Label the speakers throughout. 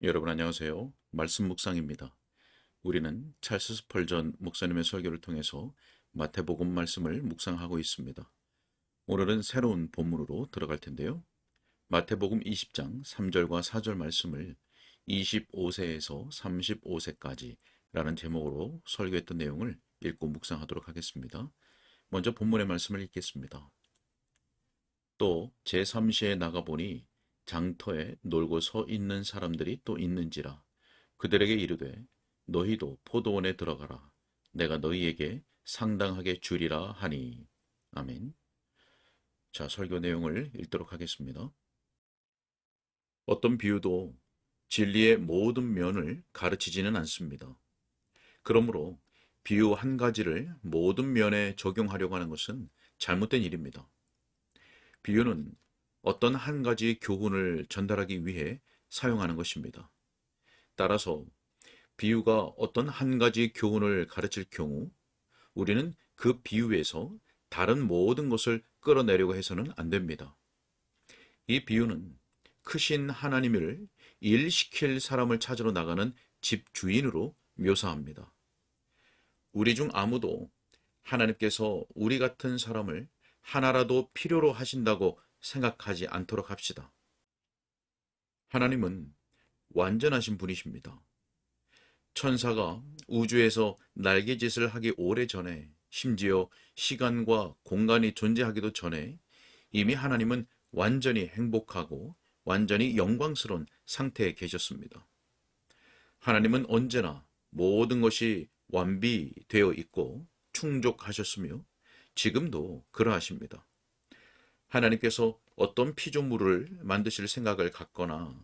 Speaker 1: 여러분 안녕하세요. 말씀 묵상입니다. 우리는 찰스 스펄전 목사님의 설교를 통해서 마태복음 말씀을 묵상하고 있습니다. 오늘은 새로운 본문으로 들어갈 텐데요. 마태복음 20장 3절과 4절 말씀을 25세에서 35세까지 라는 제목으로 설교했던 내용을 읽고 묵상하도록 하겠습니다. 먼저 본문의 말씀을 읽겠습니다. 또 제3시에 나가보니 장터에 놀고 서 있는 사람들이 또 있는지라 그들에게 이르되 너희도 포도원에 들어가라 내가 너희에게 상당하게 주리라 하니. 아멘. 자, 설교 내용을 읽도록 하겠습니다. 어떤 비유도 진리의 모든 면을 가르치지는 않습니다. 그러므로 비유 한 가지를 모든 면에 적용하려고 하는 것은 잘못된 일입니다. 비유는 어떤 한 가지 교훈을 전달하기 위해 사용하는 것입니다. 따라서 비유가 어떤 한 가지 교훈을 가르칠 경우 우리는 그 비유에서 다른 모든 것을 끌어내려고 해서는 안 됩니다. 이 비유는 크신 하나님을 일시킬 사람을 찾으러 나가는 집주인으로 묘사합니다. 우리 중 아무도 하나님께서 우리 같은 사람을 하나라도 필요로 하신다고 생각하지 않도록 합시다. 하나님은 완전하신 분이십니다. 천사가 우주에서 날개짓을 하기 오래전에, 심지어 시간과 공간이 존재하기도 전에 이미 하나님은 완전히 행복하고 완전히 영광스러운 상태에 계셨습니다. 하나님은 언제나 모든 것이 완비되어 있고 충족하셨으며 지금도 그러하십니다. 하나님께서 어떤 피조물을 만드실 생각을 갖거나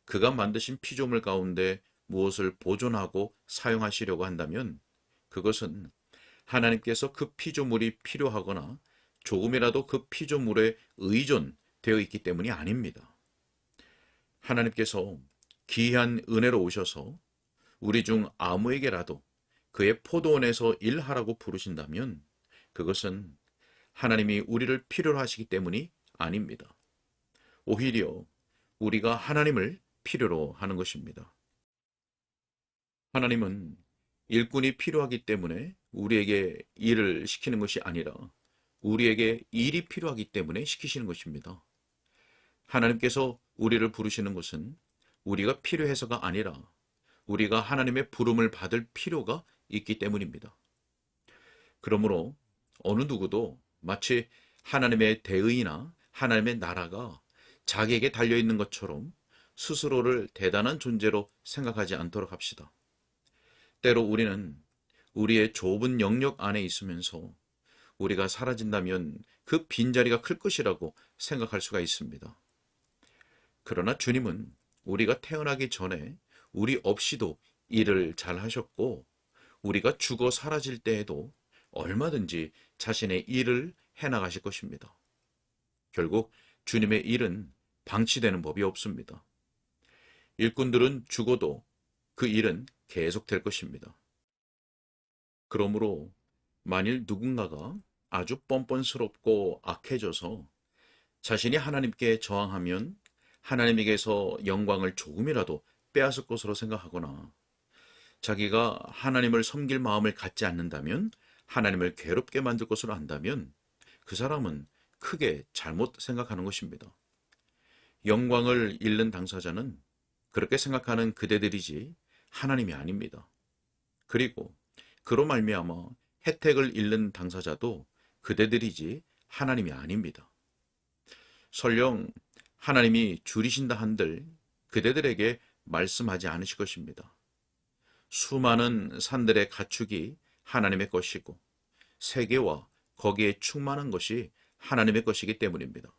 Speaker 1: 그가 만드신 피조물 가운데 무엇을 보존하고 사용하시려고 한다면 그것은 하나님께서 그 피조물이 필요하거나 조금이라도 그 피조물에 의존되어 있기 때문이 아닙니다. 하나님께서 귀한 은혜로 오셔서 우리 중 아무에게라도 그의 포도원에서 일하라고 부르신다면 그것은 하나님이 우리를 필요로 하시기 때문이 아닙니다. 오히려 우리가 하나님을 필요로 하는 것입니다. 하나님은 일꾼이 필요하기 때문에 우리에게 일을 시키는 것이 아니라 우리에게 일이 필요하기 때문에 시키시는 것입니다. 하나님께서 우리를 부르시는 것은 우리가 필요해서가 아니라 우리가 하나님의 부름을 받을 필요가 있기 때문입니다. 그러므로 어느 누구도 마치 하나님의 대의나 하나님의 나라가 자기에게 달려있는 것처럼 스스로를 대단한 존재로 생각하지 않도록 합시다. 때로 우리는 우리의 좁은 영역 안에 있으면서 우리가 사라진다면 그 빈자리가 클 것이라고 생각할 수가 있습니다. 그러나 주님은 우리가 태어나기 전에 우리 없이도 일을 잘 하셨고 우리가 죽어 사라질 때에도 얼마든지 자신의 일을 해나가실 것입니다. 결국 주님의 일은 방치되는 법이 없습니다. 일꾼들은 죽어도 그 일은 계속될 것입니다. 그러므로 만일 누군가가 아주 뻔뻔스럽고 악해져서 자신이 하나님께 저항하면 하나님에게서 영광을 조금이라도 빼앗을 것으로 생각하거나 자기가 하나님을 섬길 마음을 갖지 않는다면 하나님을 괴롭게 만들 것으로 한다면 그 사람은 크게 잘못 생각하는 것입니다. 영광을 잃는 당사자는 그렇게 생각하는 그대들이지 하나님이 아닙니다. 그리고 그로 말미암아 혜택을 잃는 당사자도 그대들이지 하나님이 아닙니다. 설령 하나님이 줄이신다 한들 그대들에게 말씀하지 않으실 것입니다. 수많은 산들의 가축이 하나님의 것이고 세계와 거기에 충만한 것이 하나님의 것이기 때문입니다.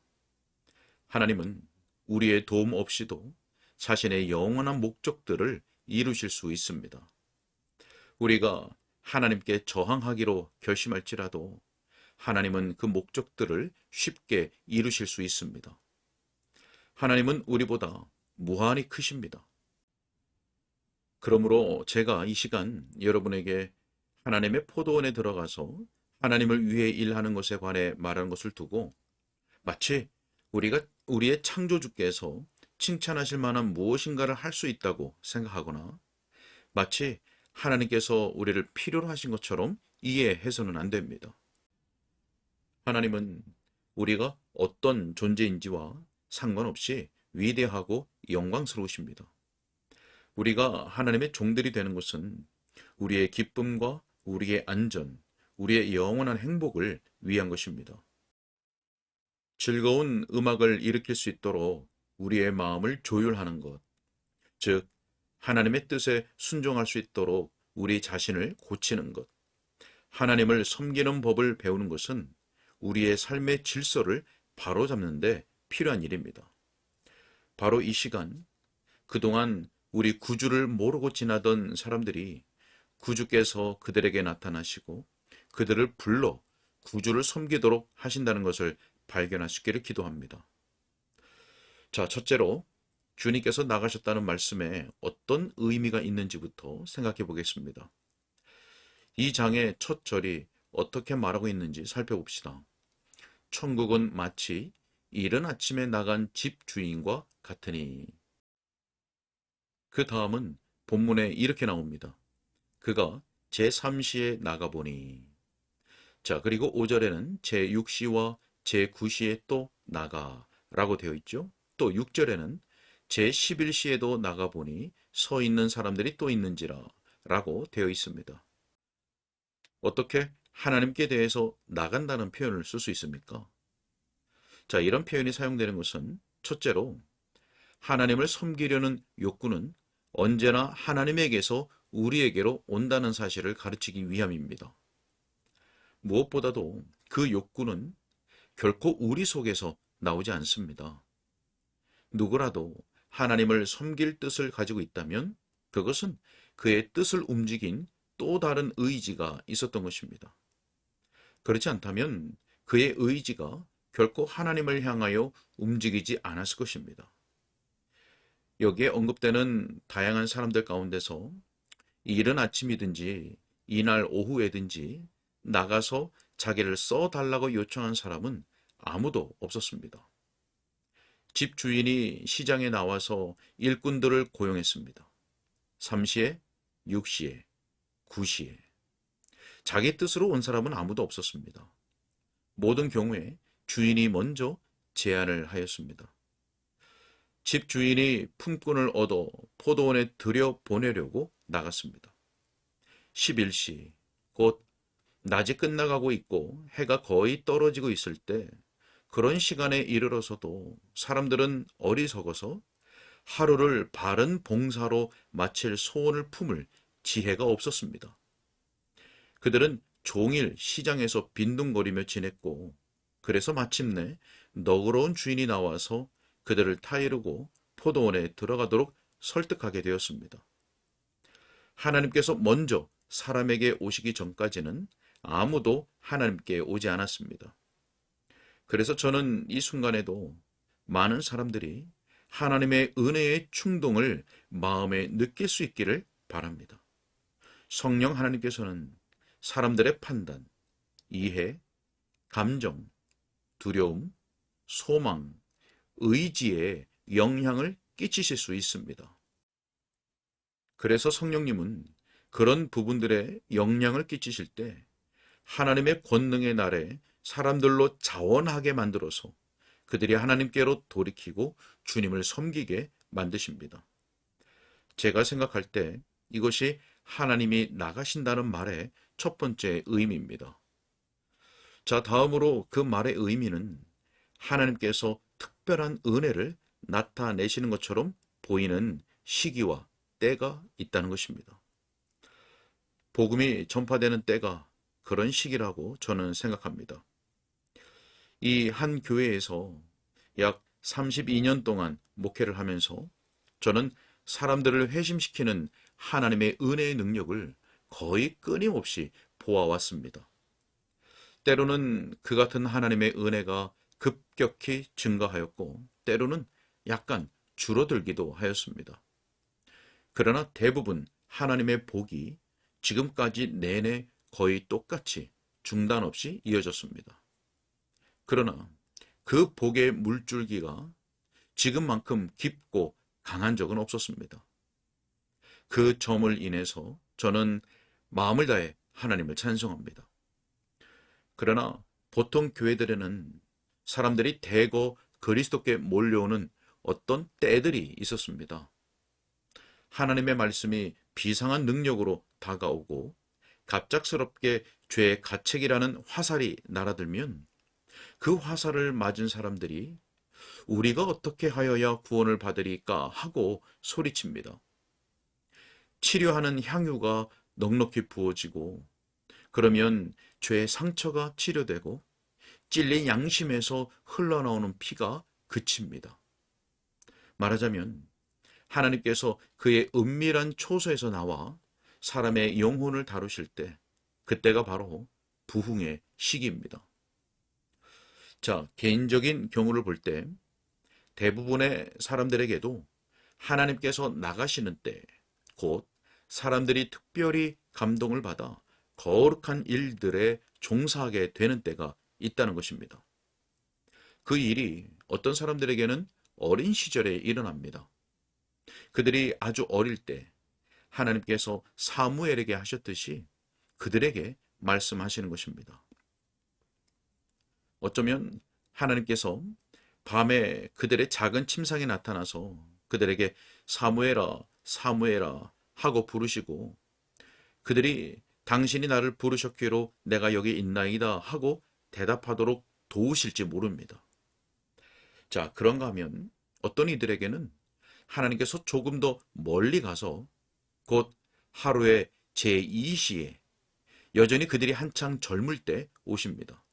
Speaker 1: 하나님은 우리의 도움 없이도 자신의 영원한 목적들을 이루실 수 있습니다. 우리가 하나님께 저항하기로 결심할지라도 하나님은 그 목적들을 쉽게 이루실 수 있습니다. 하나님은 우리보다 무한히 크십니다. 그러므로 제가 이 시간 여러분에게 하나님의 포도원에 들어가서 하나님을 위해 일하는 것에 관해 말하는 것을 두고 마치 우리가 우리의 창조주께서 칭찬하실 만한 무엇인가를 할 수 있다고 생각하거나 마치 하나님께서 우리를 필요로 하신 것처럼 이해해서는 안 됩니다. 하나님은 우리가 어떤 존재인지와 상관없이 위대하고 영광스러우십니다. 우리가 하나님의 종들이 되는 것은 우리의 기쁨과 우리의 안전, 우리의 영원한 행복을 위한 것입니다. 즐거운 음악을 일으킬 수 있도록 우리의 마음을 조율하는 것, 즉 하나님의 뜻에 순종할 수 있도록 우리 자신을 고치는 것, 하나님을 섬기는 법을 배우는 것은 우리의 삶의 질서를 바로잡는 데 필요한 일입니다. 바로 이 시간, 그동안 우리 구주를 모르고 지나던 사람들이 구주께서 그들에게 나타나시고 그들을 불러 구주를 섬기도록 하신다는 것을 발견할 수 있기를 기도합니다. 자, 첫째로 주님께서 나가셨다는 말씀에 어떤 의미가 있는지부터 생각해 보겠습니다. 이 장의 첫 절이 어떻게 말하고 있는지 살펴봅시다. 천국은 마치 이른 아침에 나간 집 주인과 같으니. 그 다음은 본문에 이렇게 나옵니다. 그가 제3시에 나가보니. 자, 그리고 5절에는 제6시와 제9시에 또 나가라고 되어 있죠. 또 6절에는 제11시에도 나가보니 서 있는 사람들이 또 있는지라 라고 되어 있습니다. 어떻게 하나님께 대해서 나간다는 표현을 쓸 수 있습니까? 자, 이런 표현이 사용되는 것은 첫째로 하나님을 섬기려는 욕구는 언제나 하나님에게서 우리에게로 온다는 사실을 가르치기 위함입니다. 무엇보다도 그 욕구는 결코 우리 속에서 나오지 않습니다. 누구라도 하나님을 섬길 뜻을 가지고 있다면 그것은 그의 뜻을 움직인 또 다른 의지가 있었던 것입니다. 그렇지 않다면 그의 의지가 결코 하나님을 향하여 움직이지 않았을 것입니다. 여기에 언급되는 다양한 사람들 가운데서 이른 아침이든지 이날 오후에든지 나가서 자기를 써달라고 요청한 사람은 아무도 없었습니다. 집 주인이 시장에 나와서 일꾼들을 고용했습니다. 3시에, 6시에, 9시에. 자기 뜻으로 온 사람은 아무도 없었습니다. 모든 경우에 주인이 먼저 제안을 하였습니다. 집 주인이 품꾼을 얻어 포도원에 들여 보내려고 나갔습니다. 11시, 곧 낮이 끝나가고 있고 해가 거의 떨어지고 있을 때 그런 시간에 이르러서도 사람들은 어리석어서 하루를 바른 봉사로 마칠 소원을 품을 지혜가 없었습니다. 그들은 종일 시장에서 빈둥거리며 지냈고 그래서 마침내 너그러운 주인이 나와서 그들을 타이르고 포도원에 들어가도록 설득하게 되었습니다. 하나님께서 먼저 사람에게 오시기 전까지는 아무도 하나님께 오지 않았습니다. 그래서 저는 이 순간에도 많은 사람들이 하나님의 은혜의 충동을 마음에 느낄 수 있기를 바랍니다. 성령 하나님께서는 사람들의 판단, 이해, 감정, 두려움, 소망, 의지에 영향을 끼치실 수 있습니다. 그래서 성령님은 그런 부분들에 영향을 끼치실 때 하나님의 권능의 날에 사람들로 자원하게 만들어서 그들이 하나님께로 돌이키고 주님을 섬기게 만드십니다. 제가 생각할 때 이것이 하나님이 나가신다는 말의 첫 번째 의미입니다. 자, 다음으로 그 말의 의미는 하나님께서 특별한 은혜를 나타내시는 것처럼 보이는 시기와 때가 있다는 것입니다. 복음이 전파되는 때가 그런 시기라고 저는 생각합니다. 이 한 교회에서 약 32년 동안 목회를 하면서 저는 사람들을 회심시키는 하나님의 은혜의 능력을 거의 끊임없이 보아왔습니다. 때로는 그 같은 하나님의 은혜가 급격히 증가하였고 때로는 약간 줄어들기도 하였습니다. 그러나 대부분 하나님의 복이 지금까지 내내 거의 똑같이 중단 없이 이어졌습니다. 그러나 그 복의 물줄기가 지금만큼 깊고 강한 적은 없었습니다. 그 점을 인해서 저는 마음을 다해 하나님을 찬송합니다. 그러나 보통 교회들에는 사람들이 대거 그리스도께 몰려오는 어떤 때들이 있었습니다. 하나님의 말씀이 비상한 능력으로 다가오고 갑작스럽게 죄의 가책이라는 화살이 날아들면 그 화살을 맞은 사람들이 우리가 어떻게 하여야 구원을 받으리까 하고 소리칩니다. 치료하는 향유가 넉넉히 부어지고 그러면 죄의 상처가 치료되고 찔린 양심에서 흘러나오는 피가 그칩니다. 말하자면 하나님께서 그의 은밀한 초소에서 나와 사람의 영혼을 다루실 때 그때가 바로 부흥의 시기입니다. 자, 개인적인 경우를 볼 때 대부분의 사람들에게도 하나님께서 나가시는 때, 곧 사람들이 특별히 감동을 받아 거룩한 일들에 종사하게 되는 때가 있다는 것입니다. 그 일이 어떤 사람들에게는 어린 시절에 일어납니다. 그들이 아주 어릴 때 하나님께서 사무엘에게 하셨듯이 그들에게 말씀하시는 것입니다. 어쩌면 하나님께서 밤에 그들의 작은 침상에 나타나서 그들에게 사무엘아, 사무엘아 하고 부르시고 그들이 당신이 나를 부르셨기로 내가 여기 있나이다 하고 대답하도록 도우실지 모릅니다. 자, 그런가 하면 어떤 이들에게는 하나님께서 조금 더 멀리 가서 곧 하루의 제2시에 여전히 그들이 한창 젊을 때 오십니다.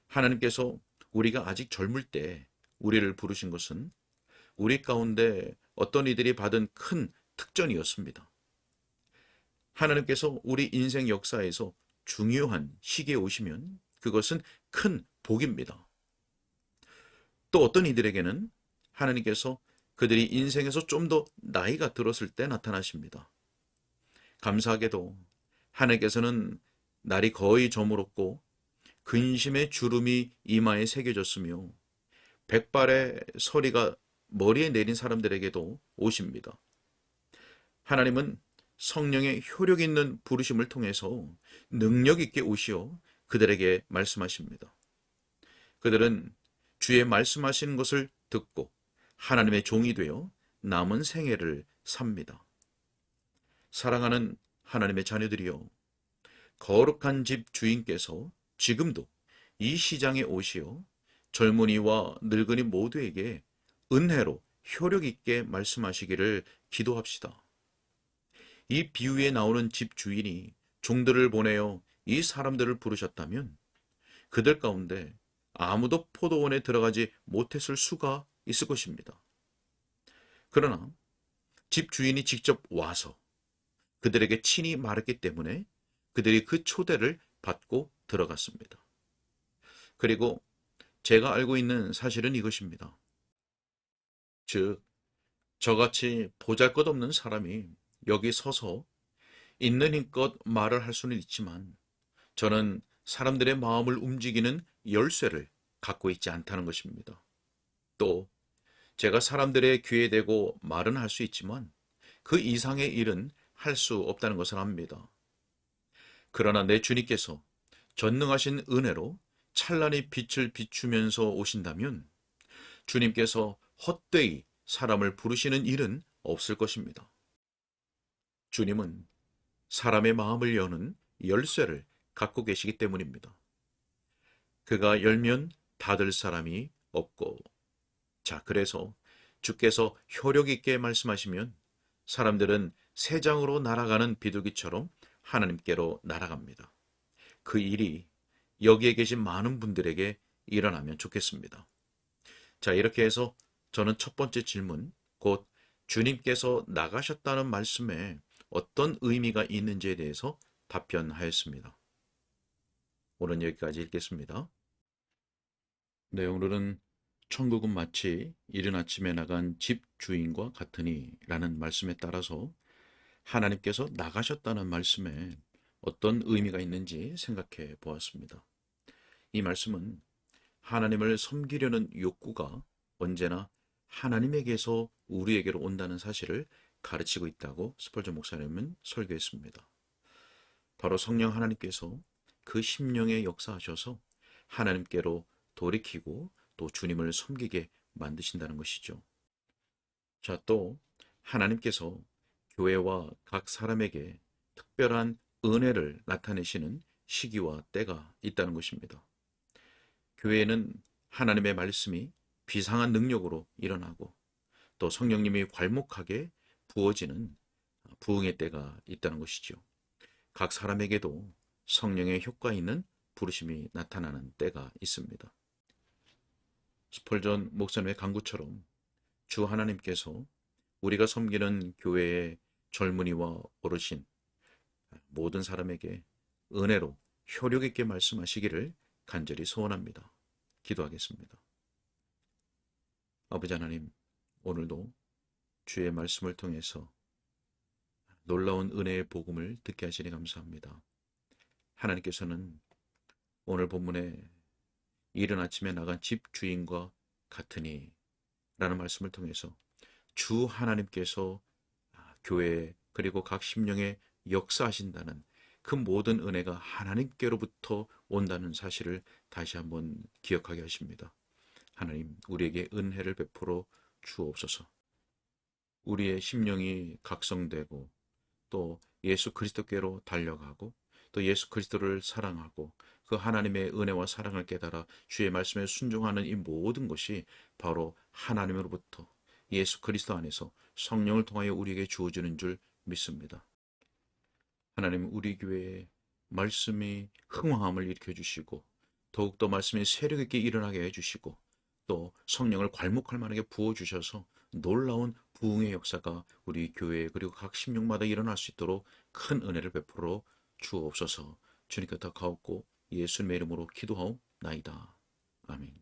Speaker 1: 하나님께서 우리가 아직 젊을 때 우리를 부르신 것은 우리 가운데 어떤 이들이 받은 큰 특전이었습니다. 하나님께서 우리 인생 역사에서 중요한 시기에 오시면 그것은 큰 복입니다. 또 어떤 이들에게는 하나님께서 그들이 인생에서 좀 더 나이가 들었을 때 나타나십니다. 감사하게도 하나님께서는 날이 거의 저물었고 근심의 주름이 이마에 새겨졌으며 백발의 서리가 머리에 내린 사람들에게도 오십니다. 하나님은 성령의 효력 있는 부르심을 통해서 능력 있게 오시어 그들에게 말씀하십니다. 그들은 주의 말씀하시는 것을 듣고 하나님의 종이 되어 남은 생애를 삽니다. 사랑하는 하나님의 자녀들이여, 거룩한 집 주인께서 지금도 이 시장에 오시어 젊은이와 늙은이 모두에게 은혜로 효력 있게 말씀하시기를 기도합시다. 이 비유에 나오는 집 주인이 종들을 보내어 이 사람들을 부르셨다면 그들 가운데 아무도 포도원에 들어가지 못했을 수가 있을 것입니다. 그러나 집 주인이 직접 와서 그들에게 친히 말했기 때문에 그들이 그 초대를 받고 들어갔습니다. 그리고 제가 알고 있는 사실은 이것입니다. 즉, 저같이 보잘것없는 사람이 여기 서서 있는 힘껏 말을 할 수는 있지만 저는 사람들의 마음을 움직이는 열쇠를 갖고 있지 않다는 것입니다. 또 제가 사람들의 귀에 대고 말은 할 수 있지만 그 이상의 일은 할 수 없다는 것을 압니다. 그러나 내 주님께서 전능하신 은혜로 찬란히 빛을 비추면서 오신다면 주님께서 헛되이 사람을 부르시는 일은 없을 것입니다. 주님은 사람의 마음을 여는 열쇠를 갖고 계시기 때문입니다. 그가 열면 닫을 사람이 없고, 자, 그래서 주께서 효력 있게 말씀하시면 사람들은 새장으로 날아가는 비둘기처럼 하나님께로 날아갑니다. 그 일이 여기에 계신 많은 분들에게 일어나면 좋겠습니다. 자, 이렇게 해서 저는 첫 번째 질문, 곧 주님께서 나가셨다는 말씀에 어떤 의미가 있는지에 대해서 답변하였습니다. 오늘 여기까지 읽겠습니다. 네, 오늘은 천국은 마치 이른 아침에 나간 집 주인과 같으니 라는 말씀에 따라서 하나님께서 나가셨다는 말씀에 어떤 의미가 있는지 생각해 보았습니다. 이 말씀은 하나님을 섬기려는 욕구가 언제나 하나님에게서 우리에게로 온다는 사실을 가르치고 있다고 스펄전 목사님은 설교했습니다. 바로 성령 하나님께서 그 심령에 역사하셔서 하나님께로 돌이키고 또 주님을 섬기게 만드신다는 것이죠. 자, 또 하나님께서 교회와 각 사람에게 특별한 은혜를 나타내시는 시기와 때가 있다는 것입니다. 교회에는 하나님의 말씀이 비상한 능력으로 일어나고 또 성령님이 괄목하게 부어지는 부흥의 때가 있다는 것이죠. 각 사람에게도 성령의 효과 있는 부르심이 나타나는 때가 있습니다. 스펄전 목사님의 간구처럼 주 하나님께서 우리가 섬기는 교회의 젊은이와 어르신 모든 사람에게 은혜로 효력 있게 말씀하시기를 간절히 소원합니다. 기도하겠습니다. 아버지 하나님, 오늘도 주의 말씀을 통해서 놀라운 은혜의 복음을 듣게 하시니 감사합니다. 하나님께서는 오늘 본문에 이른 아침에 나간 집 주인과 같으니 라는 말씀을 통해서 주 하나님께서 교회 그리고 각 심령에 역사하신다는 그 모든 은혜가 하나님께로부터 온다는 사실을 다시 한번 기억하게 하십니다. 하나님, 우리에게 은혜를 베풀어 주옵소서. 우리의 심령이 각성되고 또 예수 그리스도께로 달려가고 또 예수 그리스도를 사랑하고 그 하나님의 은혜와 사랑을 깨달아 주의 말씀에 순종하는 이 모든 것이 바로 하나님으로부터 예수 그리스도 안에서 성령을 통하여 우리에게 주어지는 줄 믿습니다. 하나님, 우리 교회에 말씀이 흥황함을 일으켜 주시고 더욱더 말씀이 세력 있게 일어나게 해주시고 또 성령을 괄목할 만하게 부어주셔서 놀라운 부흥의 역사가 우리 교회 그리고 각 심령마다 일어날 수 있도록 큰 은혜를 베풀어 주옵소서. 주님께 더 가옵고 예수님의 이름으로 기도하옵나이다. 아멘.